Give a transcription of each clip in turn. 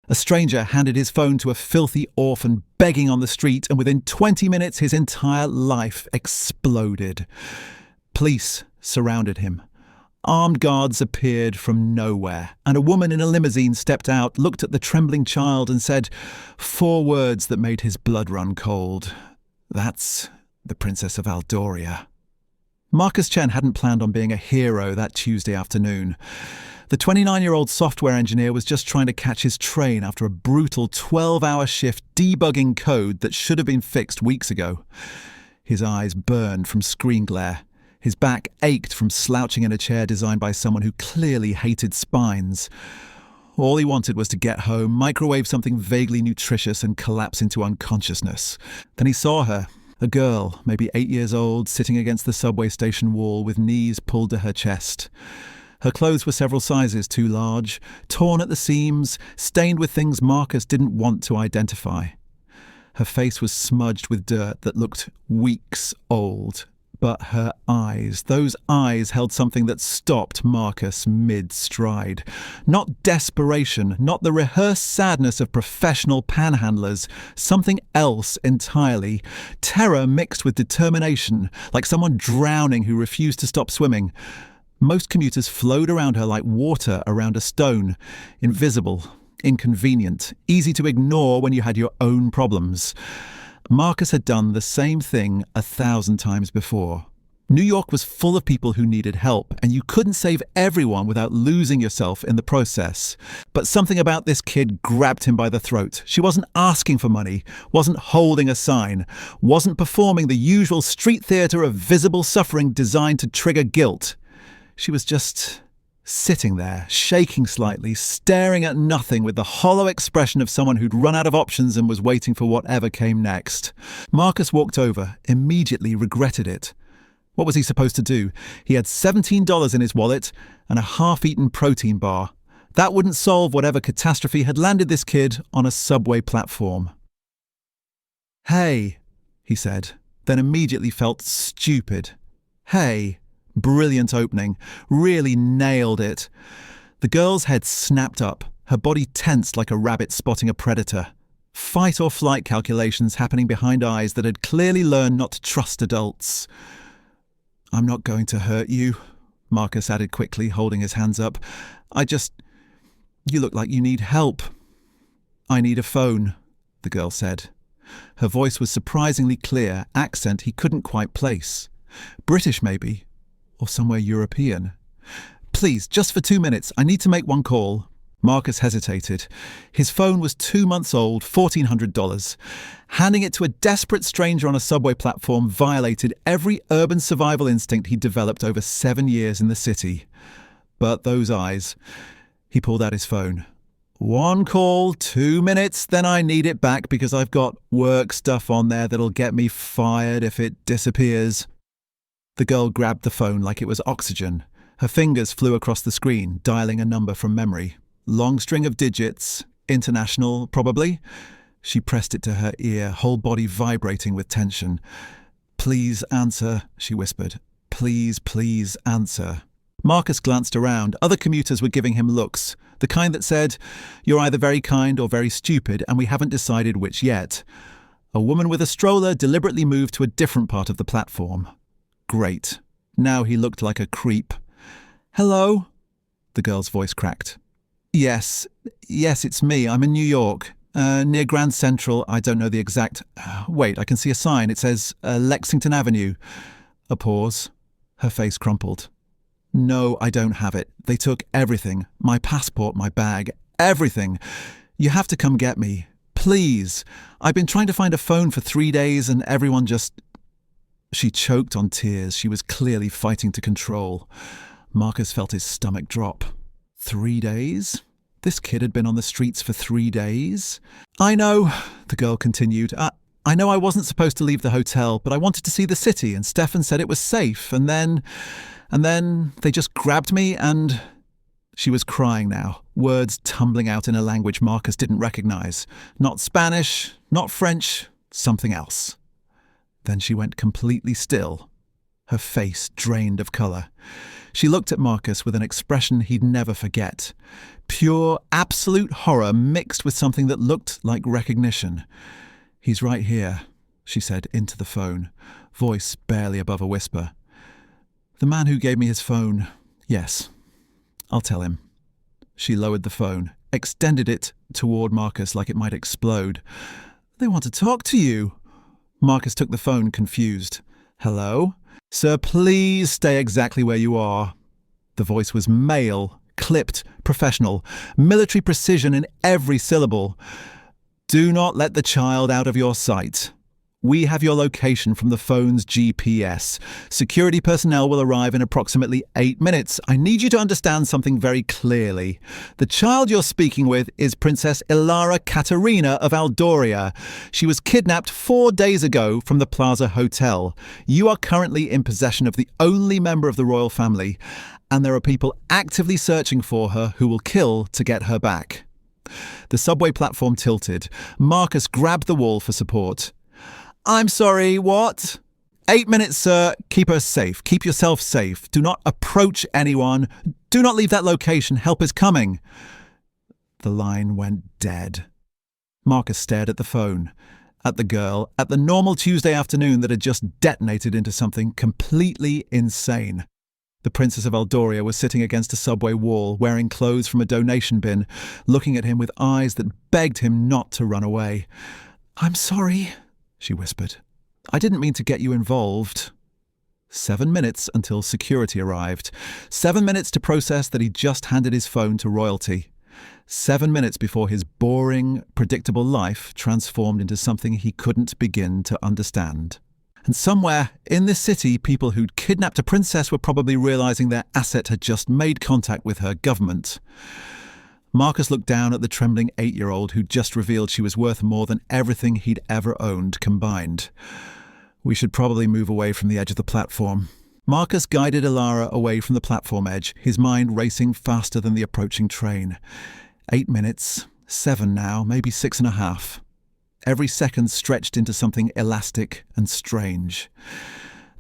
A stranger handed his phone to a filthy orphan begging on the street, and within 20 minutes his entire life exploded. Police surrounded him. Armed guards appeared from nowhere, and a woman in a limousine stepped out, looked at the trembling child and said 4 words that made his blood run cold. "That's the Princess of Aldoria." Marcus Chen hadn't planned on being a hero that Tuesday afternoon. The 29-year-old software engineer was just trying to catch his train after a brutal 12-hour shift debugging code that should have been fixed weeks ago. His eyes burned from screen glare. His back ached from slouching in a chair designed by someone who clearly hated spines. All he wanted was to get home, microwave something vaguely nutritious, and collapse into unconsciousness. Then he saw her, a girl, maybe 8 years old, sitting against the subway station wall with knees pulled to her chest. Her clothes were several sizes too large, torn at the seams, stained with things Marcus didn't want to identify. Her face was smudged with dirt that looked weeks old. But her eyes, those eyes held something that stopped Marcus mid-stride. Not desperation, not the rehearsed sadness of professional panhandlers, something else entirely. Terror mixed with determination, like someone drowning who refused to stop swimming. Most commuters flowed around her like water around a stone, invisible, inconvenient, easy to ignore when you had your own problems. Marcus had done the same thing 1,000 times before. New York was full of people who needed help, and you couldn't save everyone without losing yourself in the process. But something about this kid grabbed him by the throat. She wasn't asking for money, wasn't holding a sign, wasn't performing the usual street theatre of visible suffering designed to trigger guilt. She was just sitting there, shaking slightly, staring at nothing with the hollow expression of someone who'd run out of options and was waiting for whatever came next. Marcus walked over, immediately regretted it. What was he supposed to do? He had $17 in his wallet and a half-eaten protein bar. That wouldn't solve whatever catastrophe had landed this kid on a subway platform. "Hey," he said, then immediately felt stupid. "Hey." Brilliant opening. Really nailed it. The girl's head snapped up, her body tensed like a rabbit spotting a predator. Fight or flight calculations happening behind eyes that had clearly learned not to trust adults. "I'm not going to hurt you," Marcus added quickly, holding his hands up. You look like you need help." "I need a phone," the girl said. Her voice was surprisingly clear, accent he couldn't quite place. British, maybe. Or somewhere European. "Please, just for 2 minutes, I need to make one call." Marcus hesitated. His phone was 2 months old, $1,400. Handing it to a desperate stranger on a subway platform violated every urban survival instinct he'd developed over 7 years in the city. But those eyes. He pulled out his phone. "1 call, 2 minutes, then I need it back because I've got work stuff on there that'll get me fired if it disappears." The girl grabbed the phone like it was oxygen. Her fingers flew across the screen, dialing a number from memory. Long string of digits. International, probably. She pressed it to her ear, whole body vibrating with tension. "Please answer," she whispered. "Please, please answer." Marcus glanced around. Other commuters were giving him looks. The kind that said, "You're either very kind or very stupid, and we haven't decided which yet." A woman with a stroller deliberately moved to a different part of the platform. Great. Now he looked like a creep. "Hello?" The girl's voice cracked. Yes, it's me. I'm in New York. Near Grand Central. I don't know the exact... Wait, I can see a sign. It says Lexington Avenue." A pause. Her face crumpled. "No, I don't have it. They took everything. My passport, my bag, everything. You have to come get me. Please. I've been trying to find a phone for 3 days and everyone just..." She choked on tears she was clearly fighting to control. Marcus felt his stomach drop. 3 days? This kid had been on the streets for 3 days? "I know," the girl continued. I know I wasn't supposed to leave the hotel, but I wanted to see the city, and Stefan said it was safe, and then they just grabbed me and..." She was crying now, words tumbling out in a language Marcus didn't recognize. Not Spanish, not French, something else. Then she went completely still. her face drained of colour. She looked at Marcus with an expression he'd never forget. Pure, absolute horror mixed with something that looked like recognition. "He's right here," she said into the phone, voice barely above a whisper. "The man who gave me his phone. Yes, I'll tell him." She lowered the phone, extended it toward Marcus like it might explode. "They want to talk to you." Marcus took the phone, confused. "Hello? Sir, please stay exactly where you are." The voice was male, clipped, professional, military precision in every syllable. "Do not let the child out of your sight. We have your location from the phone's GPS. Security personnel will arrive in approximately 8 minutes. I need you to understand something very clearly. The child you're speaking with is Princess Elara Katerina of Aldoria. She was kidnapped 4 days ago from the Plaza Hotel. You are currently in possession of the only member of the royal family, and there are people actively searching for her who will kill to get her back." The subway platform tilted. Marcus grabbed the wall for support. "I'm sorry, what?" 8 minutes, sir. Keep her safe. Keep yourself safe. Do not approach anyone. Do not leave that location. Help is coming." The line went dead. Marcus stared at the phone, at the girl, at the normal Tuesday afternoon that had just detonated into something completely insane. The Princess of Aldoria was sitting against a subway wall, wearing clothes from a donation bin, looking at him with eyes that begged him not to run away. "I'm sorry," she whispered. "I didn't mean to get you involved." 7 minutes until security arrived. 7 minutes to process that he'd just handed his phone to royalty. 7 minutes before his boring, predictable life transformed into something he couldn't begin to understand. And somewhere in this city, people who'd kidnapped a princess were probably realising their asset had just made contact with her government. Marcus looked down at the trembling 8-year-old who'd just revealed she was worth more than everything he'd ever owned combined. "We should probably move away from the edge of the platform." Marcus guided Elara away from the platform edge, his mind racing faster than the approaching train. 8 minutes, 7 now, maybe 6.5. Every second stretched into something elastic and strange.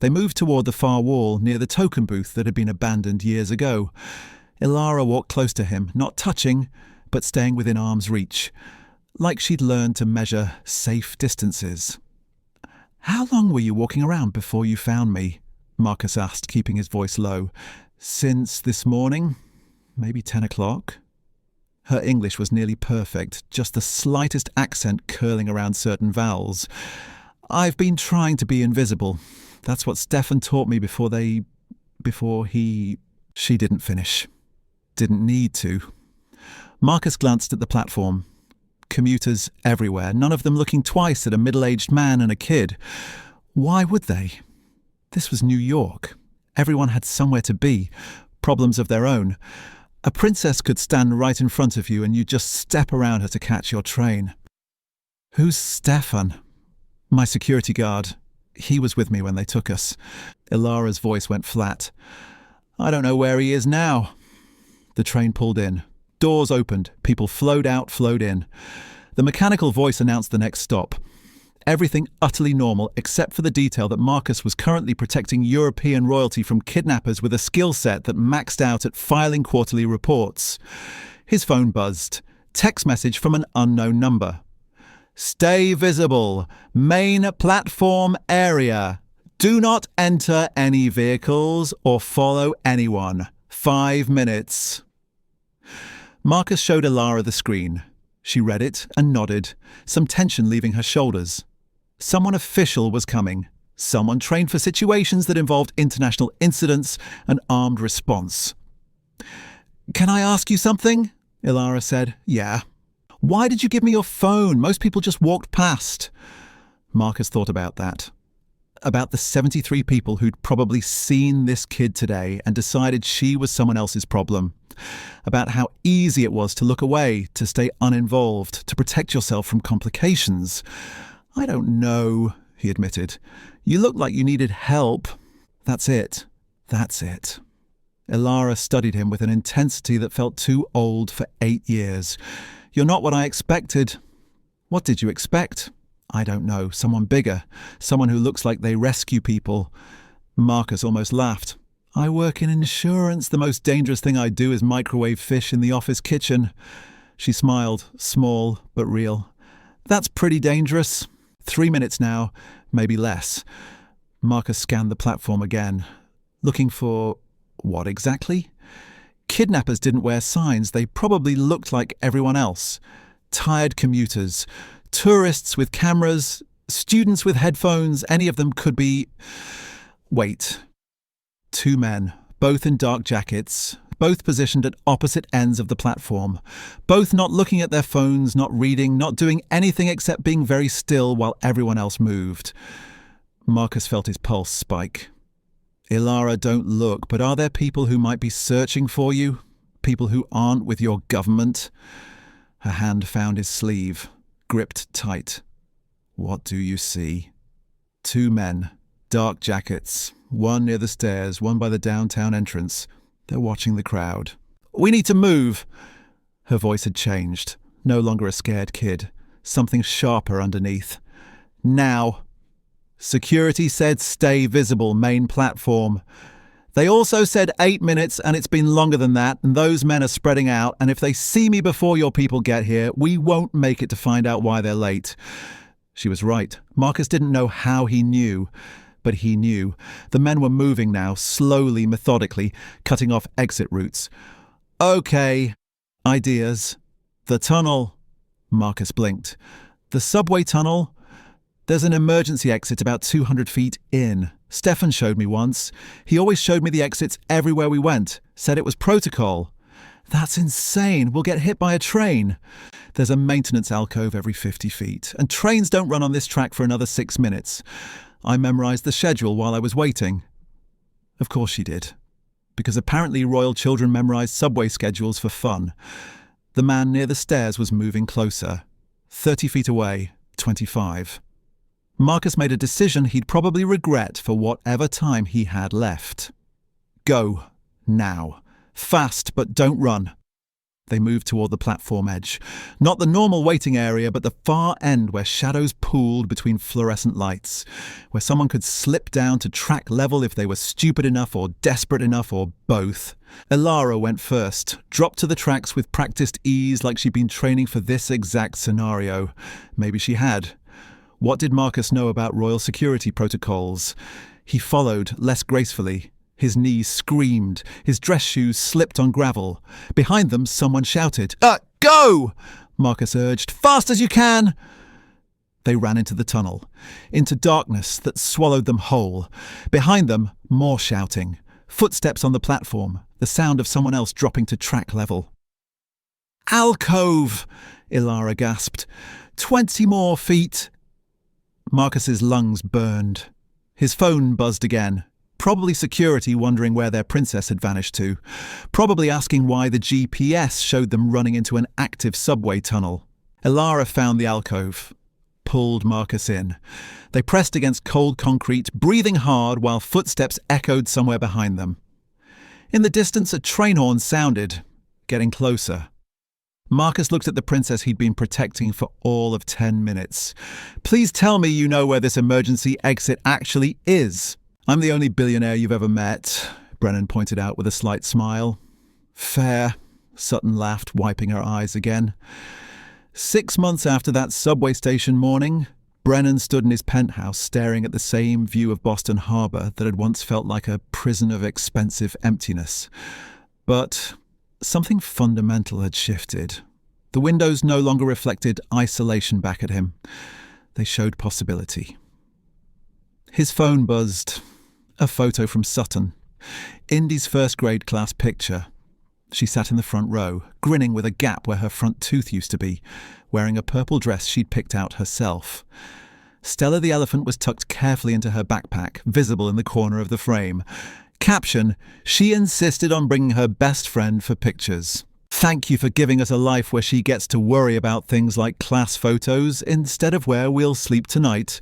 They moved toward the far wall near the token booth that had been abandoned years ago. Elara walked close to him, not touching, but staying within arm's reach, like she'd learned to measure safe distances. "How long were you walking around before you found me?" Marcus asked, keeping his voice low. "Since this morning, maybe 10 o'clock. Her English was nearly perfect, just the slightest accent curling around certain vowels. "I've been trying to be invisible. That's what Stefan taught me before he..." She didn't finish. Didn't need to. Marcus glanced at the platform. Commuters everywhere, none of them looking twice at a middle-aged man and a kid. Why would they? This was New York. Everyone had somewhere to be, problems of their own. A princess could stand right in front of you and you just step around her to catch your train. "Who's Stefan?" "My security guard. He was with me when they took us." Elara's voice went flat. "I don't know where he is now." The train pulled in. Doors opened. People flowed out, flowed in. The mechanical voice announced the next stop. Everything utterly normal except for the detail that Marcus was currently protecting European royalty from kidnappers with a skill set that maxed out at filing quarterly reports. His phone buzzed. Text message from an unknown number. "Stay visible. Main platform area. Do not enter any vehicles or follow anyone. 5 minutes." Marcus showed Elara the screen. She read it and nodded, some tension leaving her shoulders. Someone official was coming. Someone trained for situations that involved international incidents and armed response. "Can I ask you something?" Elara said. "Yeah." "Why did you give me your phone? Most people just walked past." Marcus thought about that. About the 73 people who'd probably seen this kid today and decided she was someone else's problem. About how easy it was to look away, to stay uninvolved, to protect yourself from complications. "I don't know," he admitted. "You looked like you needed help. That's it. That's it." Elara studied him with an intensity that felt too old for 8 years. "You're not what I expected." "What did you expect?" "I don't know. Someone bigger. Someone who looks like they rescue people." Marcus almost laughed. I work in insurance. The most dangerous thing I do is microwave fish in the office kitchen. She smiled, small but real. That's pretty dangerous. 3 minutes now, maybe less. Marcus scanned the platform again, looking for what exactly? Kidnappers didn't wear signs. They probably looked like everyone else. Tired commuters, tourists with cameras, students with headphones. Any of them could be... Wait. 2 men, both in dark jackets, both positioned at opposite ends of the platform, both not looking at their phones, not reading, not doing anything except being very still while everyone else moved. Marcus felt his pulse spike. Elara, don't look, but are there people who might be searching for you? People who aren't with your government? Her hand found his sleeve, gripped tight. What do you see? 2 men, dark jackets, one near the stairs, one by the downtown entrance. They're watching the crowd. We need to move! Her voice had changed. No longer a scared kid. Something sharper underneath. Now. Security said stay visible, main platform. They also said 8 minutes, and it's been longer than that, and those men are spreading out, and if they see me before your people get here, we won't make it to find out why they're late. She was right. Marcus didn't know how he knew. But he knew. The men were moving now, slowly, methodically, cutting off exit routes. Okay. Ideas. The tunnel. Marcus blinked. The subway tunnel? There's an emergency exit about 200 feet in. Stefan showed me once. He always showed me the exits everywhere we went. Said it was protocol. That's insane. We'll get hit by a train. There's a maintenance alcove every 50 feet, and trains don't run on this track for another 6 minutes. I memorized the schedule while I was waiting. Of course she did. Because apparently royal children memorized subway schedules for fun. The man near the stairs was moving closer. 30 feet away, 25. Marcus made a decision he'd probably regret for whatever time he had left. Go. Now. Fast, but don't run. They moved toward the platform edge. Not the normal waiting area, but the far end where shadows pooled between fluorescent lights, where someone could slip down to track level if they were stupid enough or desperate enough or both. Elara went first, dropped to the tracks with practiced ease like she'd been training for this exact scenario. Maybe she had. What did Marcus know about royal security protocols? He followed, less gracefully. His knees screamed. His dress shoes slipped on gravel. Behind them, someone shouted. Go! Marcus urged. Fast as you can! They ran into the tunnel, into darkness that swallowed them whole. Behind them, more shouting. Footsteps on the platform, the sound of someone else dropping to track level. Alcove! Elara gasped. 20 more feet! Marcus's lungs burned. His phone buzzed again. Probably security wondering where their princess had vanished to. Probably asking why the GPS showed them running into an active subway tunnel. Elara found the alcove. Pulled Marcus in. They pressed against cold concrete, breathing hard while footsteps echoed somewhere behind them. In the distance, a train horn sounded, getting closer. Marcus looked at the princess he'd been protecting for all of 10 minutes. Please tell me you know where this emergency exit actually is. I'm the only billionaire you've ever met, Brennan pointed out with a slight smile. Fair, Sutton laughed, wiping her eyes again. 6 months after that subway station morning, Brennan stood in his penthouse staring at the same view of Boston Harbor that had once felt like a prison of expensive emptiness. But something fundamental had shifted. The windows no longer reflected isolation back at him. They showed possibility. His phone buzzed. A photo from Sutton. Indy's first-grade class picture. She sat in the front row, grinning with a gap where her front tooth used to be, wearing a purple dress she'd picked out herself. Stella the elephant was tucked carefully into her backpack, visible in the corner of the frame. Caption, she insisted on bringing her best friend for pictures. Thank you for giving us a life where she gets to worry about things like class photos instead of where we'll sleep tonight.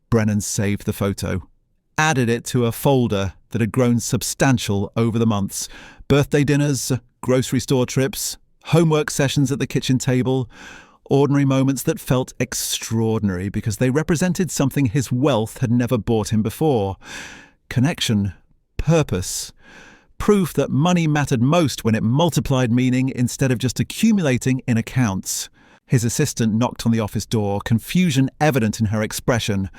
Brennan saved the photo. Added it to a folder that had grown substantial over the months. Birthday dinners, grocery store trips, homework sessions at the kitchen table, ordinary moments that felt extraordinary because they represented something his wealth had never bought him before. connection, purpose. Proof that money mattered most when it multiplied meaning instead of just accumulating in accounts. His assistant knocked on the office door, confusion evident in her expression.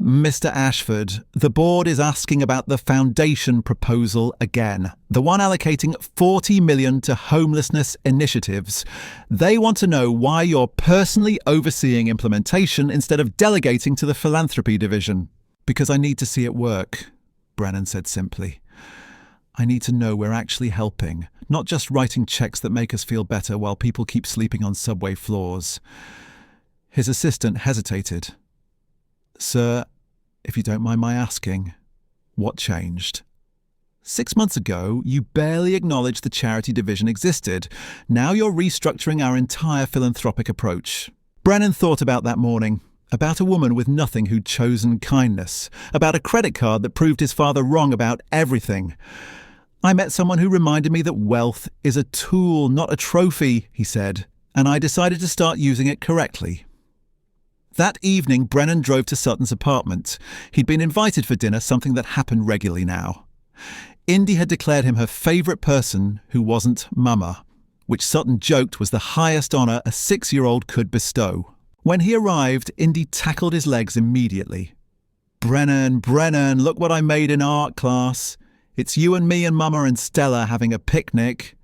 "Mr. Ashford, the board is asking about the foundation proposal again. The one allocating $40 million to homelessness initiatives. They want to know why you're personally overseeing implementation instead of delegating to the philanthropy division." "Because I need to see it work," Brennan said simply. "I need to know we're actually helping, not just writing checks that make us feel better while people keep sleeping on subway floors." His assistant hesitated. "Sir, if you don't mind my asking, what changed? 6 months ago, you barely acknowledged the charity division existed. Now you're restructuring our entire philanthropic approach." Brennan thought about that morning, about a woman with nothing who'd chosen kindness, about a credit card that proved his father wrong about everything. "I met someone who reminded me that wealth is a tool, not a trophy," he said, "and I decided to start using it correctly." That evening, Brennan drove to Sutton's apartment. He'd been invited for dinner, something that happened regularly now. Indy had declared him her favourite person who wasn't Mama, which Sutton joked was the highest honour a 6-year-old could bestow. When he arrived, Indy tackled his legs immediately. Brennan, look what I made in art class. It's you and me and Mama and Stella having a picnic."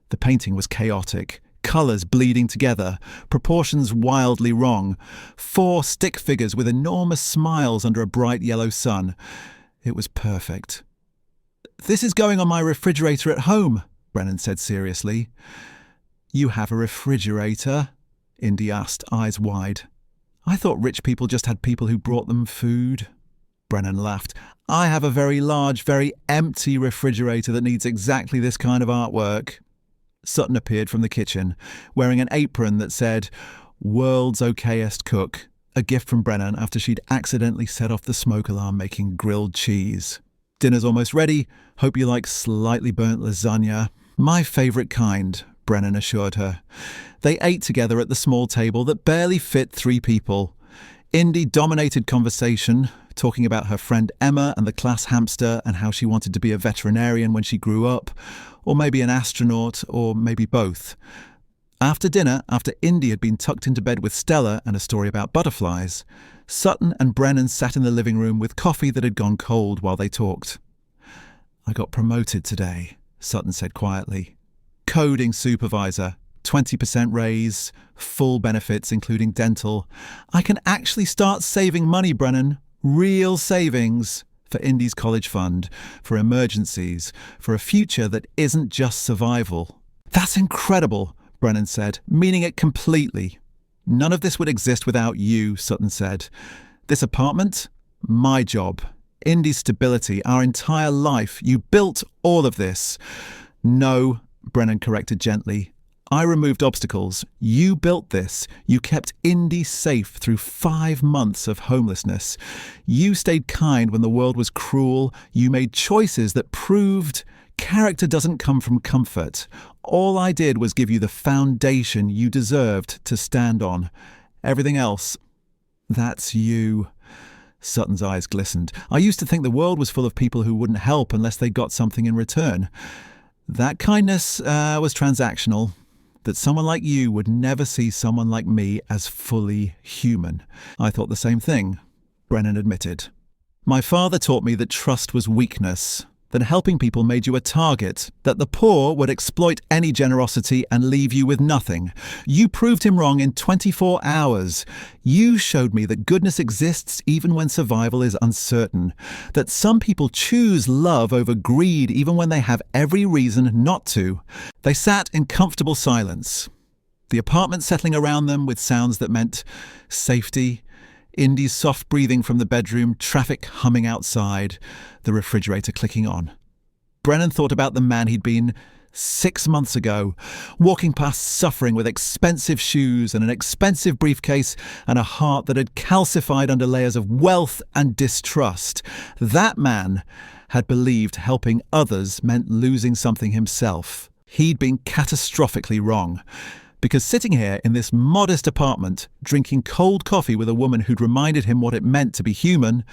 The painting was chaotic. Colours bleeding together, proportions wildly wrong. 4 stick figures with enormous smiles under a bright yellow sun. It was perfect. "This is going on my refrigerator at home," Brennan said seriously. "You have a refrigerator?" Indy asked, eyes wide. "I thought rich people just had people who brought them food." Brennan laughed. "I have a very large, very empty refrigerator that needs exactly this kind of artwork." Sutton appeared from the kitchen, wearing an apron that said, "World's okayest cook," a gift from Brennan after she'd accidentally set off the smoke alarm making grilled cheese. "Dinner's almost ready. Hope you like slightly burnt lasagna." "My favourite kind," Brennan assured her. They ate together at the small table that barely fit 3 people. Indy dominated conversation, talking about her friend Emma and the class hamster and how she wanted to be a veterinarian when she grew up, or maybe an astronaut, or maybe both. After dinner, after Indy had been tucked into bed with Stella and a story about butterflies, Sutton and Brennan sat in the living room with coffee that had gone cold while they talked. "I got promoted today," Sutton said quietly. "Coding supervisor, 20% raise, full benefits including dental. I can actually start saving money, Brennan. Real savings. For Indy's college fund, for emergencies, for a future that isn't just survival." "That's incredible," Brennan said, meaning it completely. "None of this would exist without you," Sutton said. "This apartment? My job. Indy's stability, our entire life. You built all of this." "No," Brennan corrected gently. "I removed obstacles. You built this. You kept Indy safe through 5 months of homelessness. You stayed kind when the world was cruel. You made choices that proved character doesn't come from comfort. All I did was give you the foundation you deserved to stand on. Everything else, that's you." Sutton's eyes glistened. "I used to think the world was full of people who wouldn't help unless they got something in return. That kindness was transactional. That someone like you would never see someone like me as fully human." "I thought the same thing," Brennan admitted. "My father taught me that trust was weakness, that helping people made you a target, that the poor would exploit any generosity and leave you with nothing. You proved him wrong in 24 hours. You showed me that goodness exists even when survival is uncertain, that some people choose love over greed even when they have every reason not to." They sat in comfortable silence, the apartment settling around them with sounds that meant safety, Indy's soft breathing from the bedroom, traffic humming outside, the refrigerator clicking on. Brennan thought about the man he'd been 6 months ago, walking past suffering with expensive shoes and an expensive briefcase and a heart that had calcified under layers of wealth and distrust. That man had believed helping others meant losing something himself. He'd been catastrophically wrong. Because sitting here in this modest apartment, drinking cold coffee with a woman who'd reminded him what it meant to be human,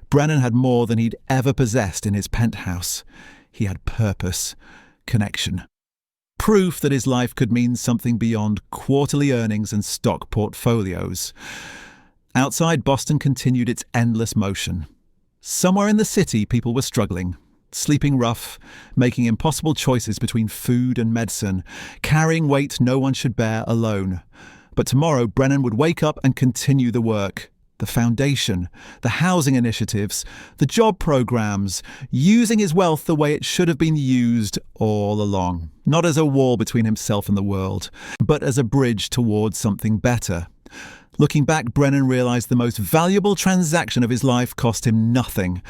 Brennan had more than he'd ever possessed in his penthouse. He had purpose, connection. Proof that his life could mean something beyond quarterly earnings and stock portfolios. Outside, Boston continued its endless motion. Somewhere in the city, people were struggling, sleeping rough, making impossible choices between food and medicine, carrying weight no one should bear alone. But tomorrow, Brennan would wake up and continue the work. The foundation, the housing initiatives, the job programs, using his wealth the way it should have been used all along. Not as a wall between himself and the world, but as a bridge towards something better. Looking back, Brennan realised the most valuable transaction of his life cost him nothing.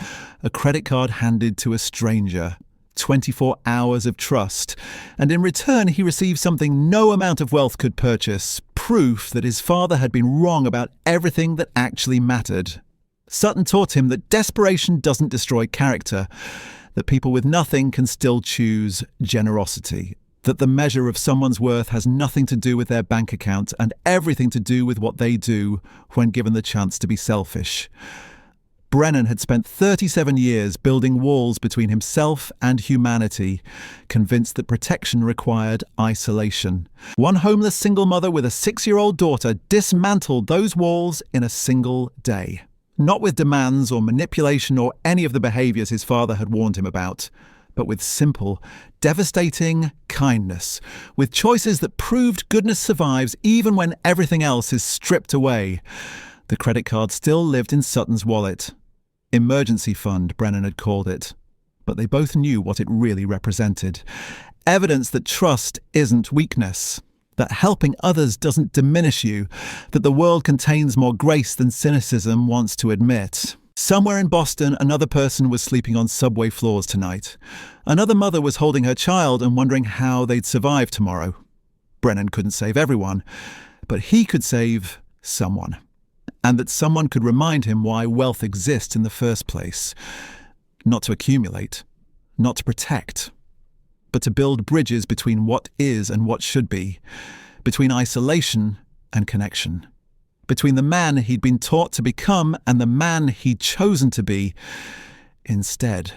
A credit card handed to a stranger. 24 hours of trust. And in return, he received something no amount of wealth could purchase. Proof that his father had been wrong about everything that actually mattered. Sutton taught him that desperation doesn't destroy character. That people with nothing can still choose generosity. That the measure of someone's worth has nothing to do with their bank account and everything to do with what they do when given the chance to be selfish. Brennan had spent 37 years building walls between himself and humanity, convinced that protection required isolation. One homeless single mother with a 6-year-old daughter dismantled those walls in a single day. Not with demands or manipulation or any of the behaviours his father had warned him about, but with simple, devastating kindness, with choices that proved goodness survives even when everything else is stripped away. The credit card still lived in Sutton's wallet. Emergency fund, Brennan had called it. But they both knew what it really represented. Evidence that trust isn't weakness, that helping others doesn't diminish you, that the world contains more grace than cynicism wants to admit. Somewhere in Boston, another person was sleeping on subway floors tonight. Another mother was holding her child and wondering how they'd survive tomorrow. Brennan couldn't save everyone, but he could save someone. And that someone could remind him why wealth exists in the first place. Not to accumulate, not to protect, but to build bridges between what is and what should be, between isolation and connection, between the man he'd been taught to become and the man he'd chosen to be instead.